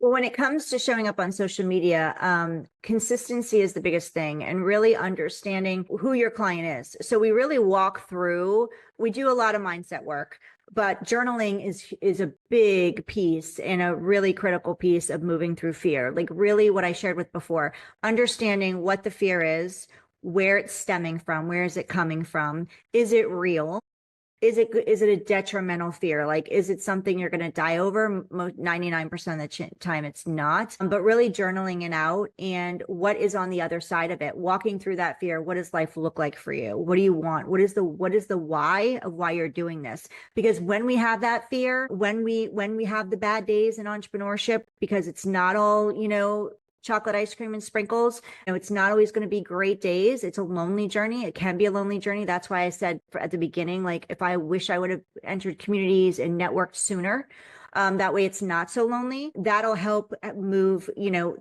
Well, when it comes to showing up on social media, consistency is the biggest thing, and really understanding who your client is. So we really walk through, we do a lot of mindset work, but journaling is a big piece and a really critical piece of moving through fear. Like really what I shared with before, understanding what the fear is, where it's stemming from, where is it coming from? Is it real? Is it a detrimental fear? Like, is it something you're going to die over? 99% of the time it's not. But really journaling it out, and what is on the other side of it, walking through that fear. What does life look like for you? What do you want? What is the why of why you're doing this? Because when we have that fear, when we have the bad days in entrepreneurship, because it's not all, chocolate ice cream and sprinkles. It's not always going to be great days. It's a lonely journey. It can be a lonely journey. That's why I said at the beginning, like, if I wish I would have entered communities and networked sooner, that way it's not so lonely. That'll help move,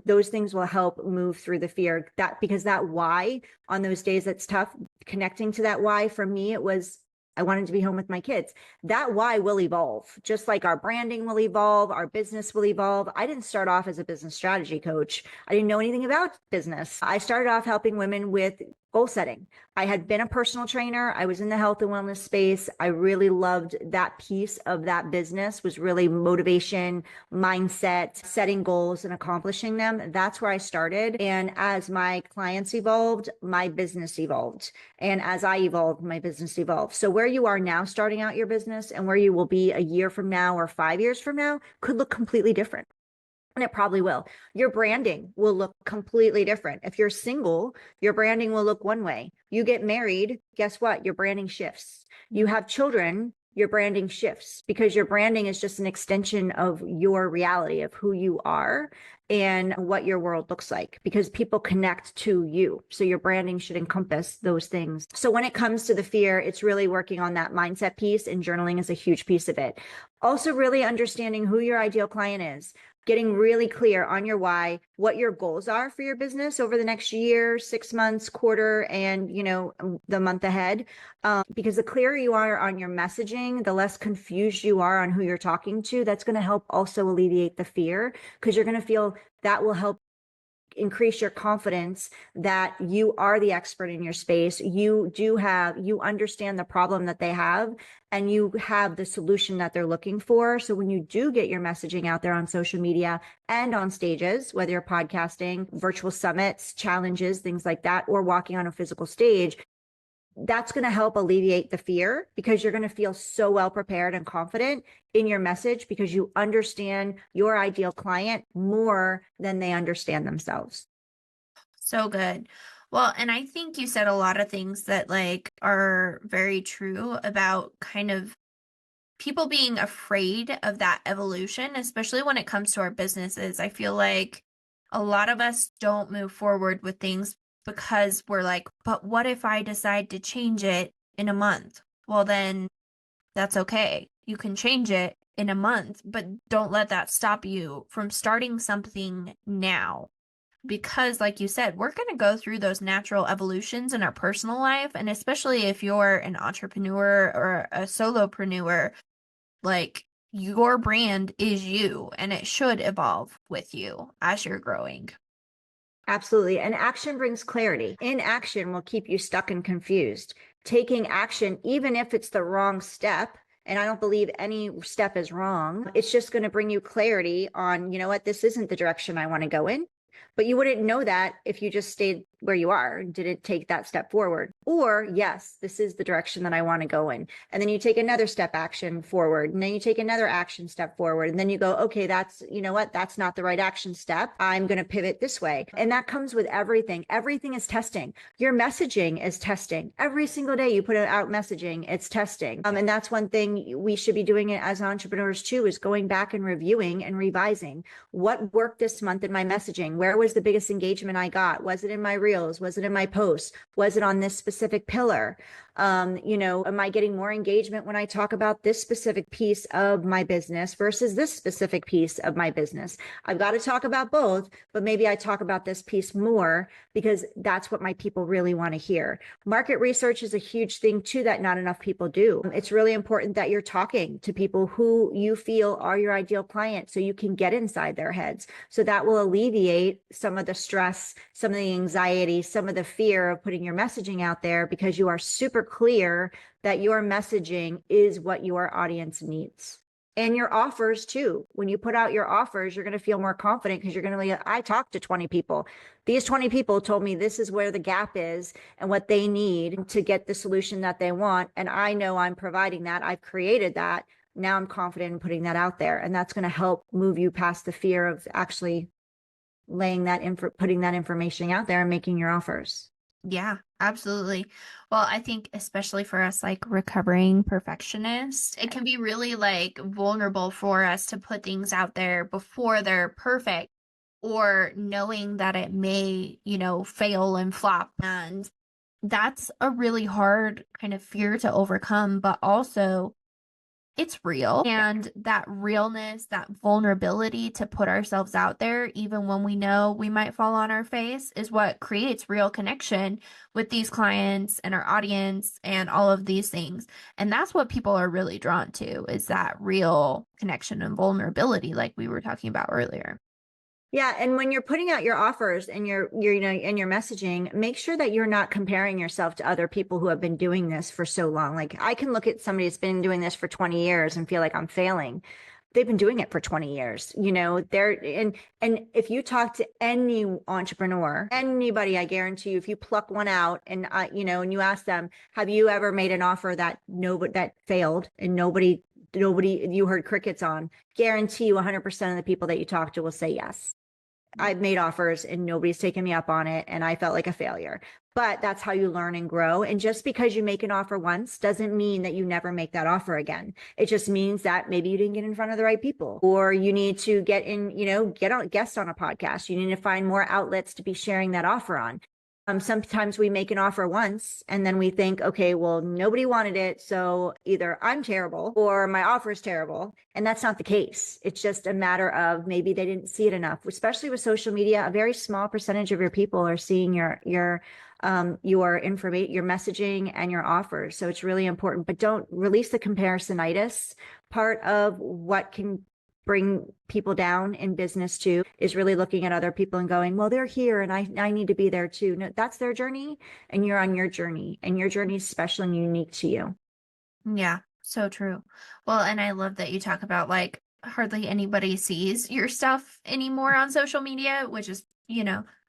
those things will help move through the fear, because that why on those days that's tough, connecting to that why. For me, it was, I wanted to be home with my kids. That why will evolve, just like our branding will evolve, our business will evolve. I didn't start off as a business strategy coach. I didn't know anything about business. I started off helping women with goal setting. I had been a personal trainer. I was in the health and wellness space. I really loved that piece of that business, was really motivation, mindset, setting goals and accomplishing them. That's where I started. And as my clients evolved, my business evolved. And as I evolved, my business evolved. So where you are now starting out your business and where you will be a year from now or 5 years from now could look completely different. And it probably will. Your branding will look completely different. If you're single, your branding will look one way. You get married, guess what? Your branding shifts. You have children, your branding shifts, because your branding is just an extension of your reality, of who you are and what your world looks like, because people connect to you. So your branding should encompass those things. So when it comes to the fear, it's really working on that mindset piece, and journaling is a huge piece of it. Also, really understanding who your ideal client is, getting really clear on your why, what your goals are for your business over the next year, 6 months, quarter, and the month ahead. Because the clearer you are on your messaging, the less confused you are on who you're talking to. That's going to help also alleviate the fear, because you're going to feel that will help increase your confidence that you are the expert in your space. You understand the problem that they have, and you have the solution that they're looking for. So when you do get your messaging out there on social media and on stages, whether you're podcasting, virtual summits, challenges, things like that, or walking on a physical stage, that's going to help alleviate the fear, because you're going to feel so well prepared and confident in your message, because you understand your ideal client more than they understand themselves. So good. Well, and I think you said a lot of things that like are very true about kind of people being afraid of that evolution, especially when it comes to our businesses. I feel like a lot of us don't move forward with things because we're like, but what if I decide to change it in a month? Well, then that's okay. You can change it in a month, but don't let that stop you from starting something now. Because like you said, we're going to go through those natural evolutions in our personal life. And especially if you're an entrepreneur or a solopreneur, like your brand is you and it should evolve with you as you're growing. Absolutely. And action brings clarity. Inaction will keep you stuck and confused. Taking action, even if it's the wrong step, and I don't believe any step is wrong, it's just going to bring you clarity on, you know what, this isn't the direction I want to go in. But you wouldn't know that if you just stayed where you are and didn't take that step forward. Or, yes, this is the direction that I want to go in. And then you take another step action forward. And then you take another action step forward. And then you go, okay, that's, you know what, that's not the right action step. I'm going to pivot this way. And that comes with everything. Everything is testing. Your messaging is testing. Every single day you put out messaging, it's testing. And that's one thing we should be doing it as entrepreneurs too, is going back and reviewing and revising. What worked this month in my messaging? Where was the biggest engagement I got? Was it in my reels? Was it in my posts? Was it on this specific pillar? Am I getting more engagement when I talk about this specific piece of my business versus this specific piece of my business? I've got to talk about both, but maybe I talk about this piece more because that's what my people really want to hear. Market research is a huge thing too that not enough people do. It's really important that you're talking to people who you feel are your ideal client so you can get inside their heads. So that will alleviate some of the stress, some of the anxiety, some of the fear of putting your messaging out there because you are super clear that your messaging is what your audience needs. And your offers too. When you put out your offers, you're going to feel more confident because you're going to be, I talked to 20 people. These 20 people told me this is where the gap is and what they need to get the solution that they want. And I know I'm providing that. I've created that. Now I'm confident in putting that out there. And that's going to help move you past the fear of actually putting that information out there and making your offers. Yeah, absolutely. Well, I think especially for us like recovering perfectionists, it can be really like vulnerable for us to put things out there before they're perfect or knowing that it may, fail and flop. And that's a really hard kind of fear to overcome, but also it's real. And that realness, that vulnerability to put ourselves out there, even when we know we might fall on our face, is what creates real connection with these clients and our audience and all of these things. And that's what people are really drawn to, is that real connection and vulnerability, like we were talking about earlier. Yeah. And when you're putting out your offers and your messaging, make sure that you're not comparing yourself to other people who have been doing this for so long. Like I can look at somebody that's been doing this for 20 years and feel like I'm failing. They've been doing it for 20 years, and if you talk to any entrepreneur, anybody, I guarantee you, if you pluck one out and and you ask them, have you ever made an offer that failed and nobody you heard crickets on, guarantee you 100% of the people that you talk to will say yes. I've made offers and nobody's taken me up on it and I felt like a failure. But that's how you learn and grow. And just because you make an offer once doesn't mean that you never make that offer again. It just means that maybe you didn't get in front of the right people, or you need to get guest on a podcast. You need to find more outlets to be sharing that offer on. Sometimes we make an offer once and then we think, okay, well, nobody wanted it. So either I'm terrible or my offer is terrible. And that's not the case. It's just a matter of maybe they didn't see it enough, especially with social media. A very small percentage of your people are seeing your information, your messaging and your offers. So it's really important, but don't release the comparisonitis. Part of what can bring people down in business too is really looking at other people and going, well, they're here and I need to be there too. No, that's their journey and you're on your journey, and your journey is special and unique to you. Yeah, so true. Well, and I love that you talk about like hardly anybody sees your stuff anymore on social media, which is,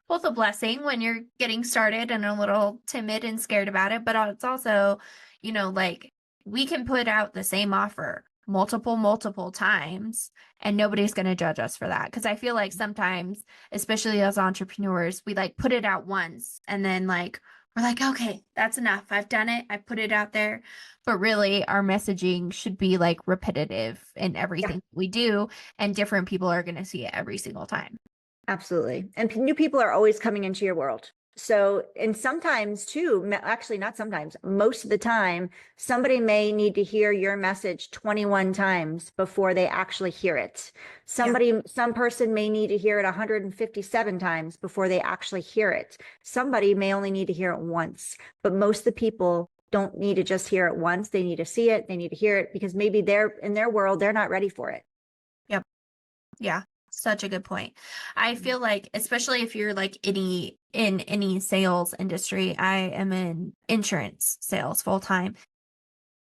both a blessing when you're getting started and a little timid and scared about it, but it's also, like we can put out the same offer multiple times and nobody's going to judge us for that. Because I feel like sometimes, especially as entrepreneurs, we like put it out once and then like we're like, okay, that's enough, I've done it, I put it out there. But really our messaging should be like repetitive in everything we do, and different people are going to see it every single time. Absolutely. And new people are always coming into your world. So, and sometimes too, actually not sometimes, most of the time, somebody may need to hear your message 21 times before they actually hear it. Some person may need to hear it 157 times before they actually hear it. Somebody may only need to hear it once, but most of the people don't need to just hear it once. They need to see it. They need to hear it because maybe in their world, they're not ready for it. Yep. Yeah. Such a good point. I feel like, especially if you're like in any sales industry, I am in insurance sales full time.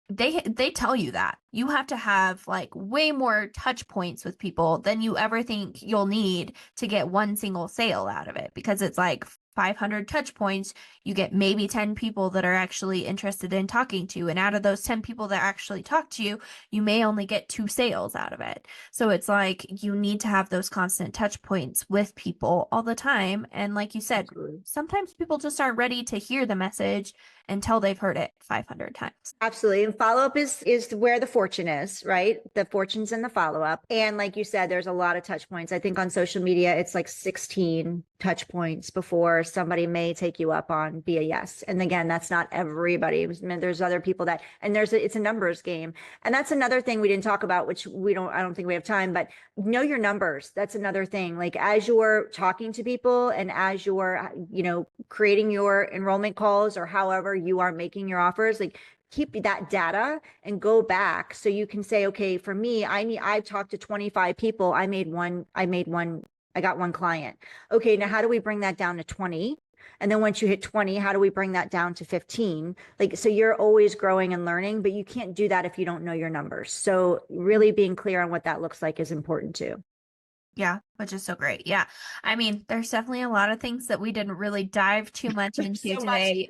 They tell you that you have to have like way more touch points with people than you ever think you'll need to get one single sale out of it, because it's like 500 touch points, you get maybe 10 people that are actually interested in talking to you. And out of those 10 people that actually talk to you, you may only get 2 sales out of it. So it's like you need to have those constant touch points with people all the time. And like you said, sometimes people just aren't ready to hear the message until they've heard it 500 times. Absolutely. And follow-up is where the fortune is, right? The fortune's in the follow-up. And like you said, there's a lot of touch points. I think on social media, it's like 16 touch points before somebody may take you up on be a yes. And again, that's not everybody. I mean, there's other people that, and it's a numbers game. And that's another thing we didn't talk about, which I don't think we have time, but know your numbers. That's another thing. Like as you're talking to people and as you're, creating your enrollment calls or however you are making your offers, like keep that data and go back so you can say, okay, for me, I've talked to 25 people. I got one client. Okay, now how do we bring that down to 20? And then once you hit 20, how do we bring that down to 15? Like, so you're always growing and learning, but you can't do that if you don't know your numbers. So really being clear on what that looks like is important too. Yeah, which is so great. Yeah. I mean, there's definitely a lot of things that we didn't really dive too much into today.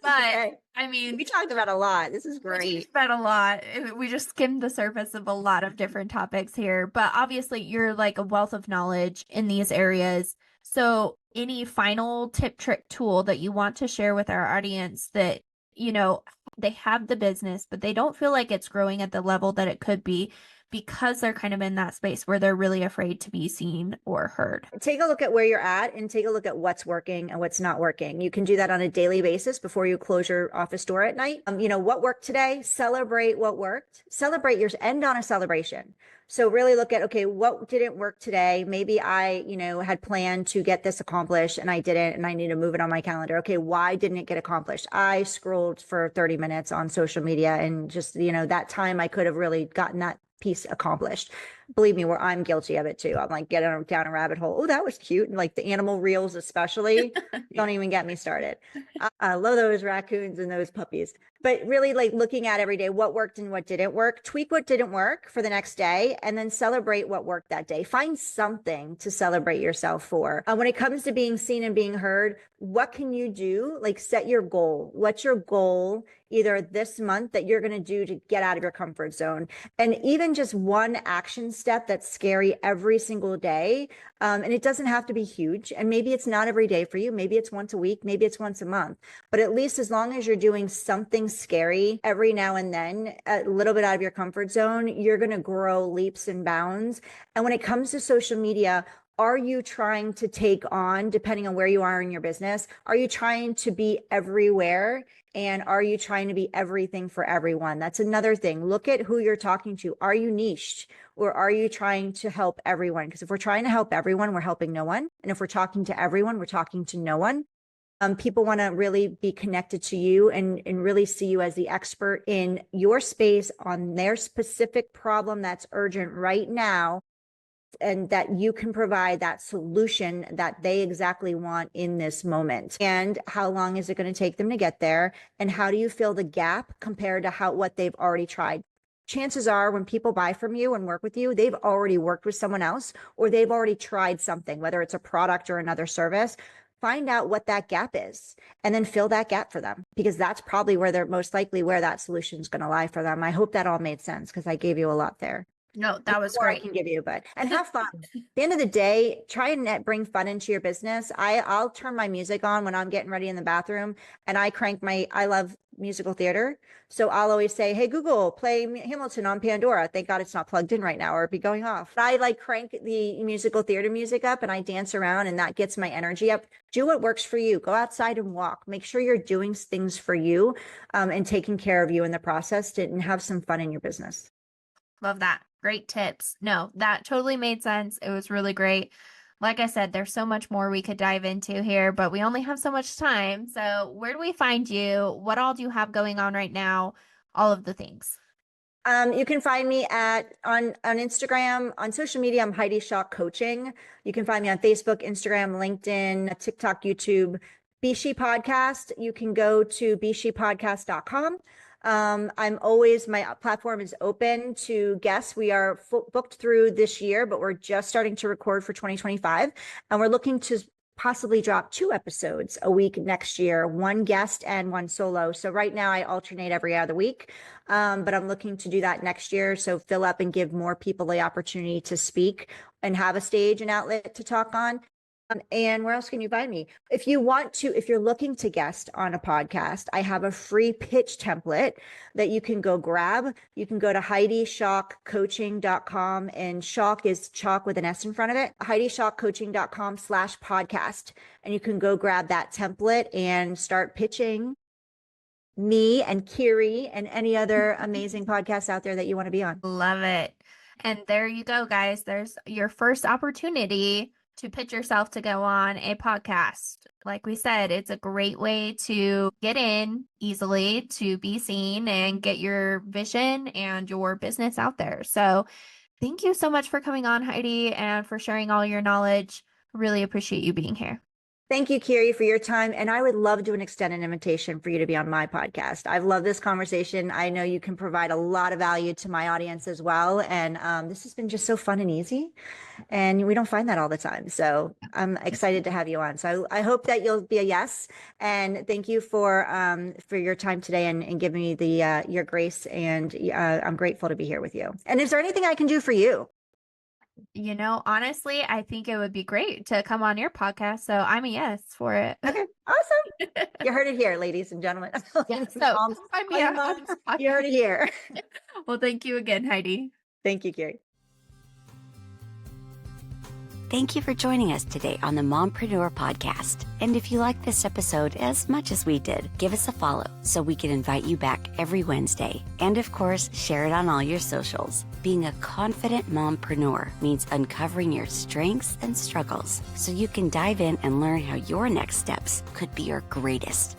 But okay. I mean, we talked about a lot. This is great. We talked about a lot. We just skimmed the surface of a lot of different topics here. But obviously, you're like a wealth of knowledge in these areas. So, any final tip, trick, tool that you want to share with our audience that, they have the business, but they don't feel like it's growing at the level that it could be because they're kind of in that space where they're really afraid to be seen or heard? Take a look at where you're at and take a look at what's working and what's not working. You can do that on a daily basis before you close your office door at night. What worked today? Celebrate what worked. End on a celebration. So really look at, okay, what didn't work today? Maybe I, had planned to get this accomplished and I didn't, and I need to move it on my calendar. Okay, why didn't it get accomplished? I scrolled for 30 minutes on social media and just, that time I could have really gotten that piece accomplished. Believe me, where I'm guilty of it too. I'm like getting down a rabbit hole. Oh, that was cute. And like the animal reels, especially, don't even get me started. I love those raccoons and those puppies. But really like looking at every day, what worked and what didn't work, tweak what didn't work for the next day, and then celebrate what worked that day. Find something to celebrate yourself for. When it comes to being seen and being heard, what can you do? Like set your goal. What's your goal either this month that you're going to do to get out of your comfort zone? And even just one action step that's scary every single day. And it doesn't have to be huge. And maybe it's not every day for you. Maybe it's once a week. Maybe it's once a month. But at least as long as you're doing something scary every now and then, a little bit out of your comfort zone, you're going to grow leaps and bounds. And when it comes to social media, are you trying to take on, depending on where you are in your business, are you trying to be everywhere? And are you trying to be everything for everyone? That's another thing. Look at who you're talking to. Are you niched or are you trying to help everyone? Because if we're trying to help everyone, we're helping no one. And if we're talking to everyone, we're talking to no one. People want to really be connected to you and really see you as the expert in your space on their specific problem that's urgent right now, and that you can provide that solution that they exactly want in this moment. And how long is it going to take them to get there? And how do you fill the gap compared to what they've already tried? Chances are when people buy from you and work with you, they've already worked with someone else or they've already tried something, whether it's a product or another service. Find out what that gap is and then fill that gap for them, because that's probably where they're most likely where that solution is going to lie for them. I hope that all made sense because I gave you a lot there. No, that was More I great. can give you, but and have fun. At the end of the day, try and bring fun into your business. I'll turn my music on when I'm getting ready in the bathroom, and I love musical theater. So I'll always say, "Hey Google, play Hamilton on Pandora." Thank God it's not plugged in right now, or it'd be going off. I like crank the musical theater music up, and I dance around, and that gets my energy up. Do what works for you. Go outside and walk. Make sure you're doing things for you, and taking care of you in the process, and have some fun in your business. Love that. Great tips. No, that totally made sense. It was really great. Like I said, there's so much more we could dive into here, but we only have so much time. So, where do we find you? What all do you have going on right now? All of the things. You can find me on Instagram, on social media. I'm Heidi Schalk Coaching. You can find me on Facebook, Instagram, LinkedIn, TikTok, YouTube. Bishi Podcast. You can go to bishipodcast.com. My platform is open to guests. We are booked through this year, but we're just starting to record for 2025, and we're looking to possibly drop 2 episodes a week next year, 1 guest and 1 solo. So right now I alternate every other week, but I'm looking to do that next year. So fill up and give more people the opportunity to speak and have a stage and outlet to talk on. And where else can you find me? If you're looking to guest on a podcast, I have a free pitch template that you can go grab. You can go to HeidiSchalkCoaching.com, and Schalk is chalk with an S in front of it. HeidiSchalkCoaching.com/podcast. And you can go grab that template and start pitching me and Kyrie and any other amazing podcasts out there that you want to be on. Love it. And there you go, guys. There's your first opportunity to pitch yourself to go on a podcast. Like we said, it's a great way to get in easily, to be seen and get your vision and your business out there. So thank you so much for coming on, Heidi, and for sharing all your knowledge. Really appreciate you being here. Thank you, Kyrie, for your time. And I would love to extend an invitation for you to be on my podcast. I've loved this conversation. I know you can provide a lot of value to my audience as well. And this has been just so fun and easy. And we don't find that all the time. So I'm excited to have you on. So I hope that you'll be a yes. And thank you for your time today and giving me your grace. And I'm grateful to be here with you. And is there anything I can do for you? Honestly, I think it would be great to come on your podcast. So I'm a yes for it. Okay, awesome. You heard it here, ladies and gentlemen. Yeah, so find me on this podcast. You heard it here. Well, thank you again, Heidi. Thank you, Kyrie. Thank you for joining us today on the Mompreneur Podcast. And if you like this episode as much as we did, give us a follow so we can invite you back every Wednesday. And of course, share it on all your socials. Being a confident mompreneur means uncovering your strengths and struggles so you can dive in and learn how your next steps could be your greatest.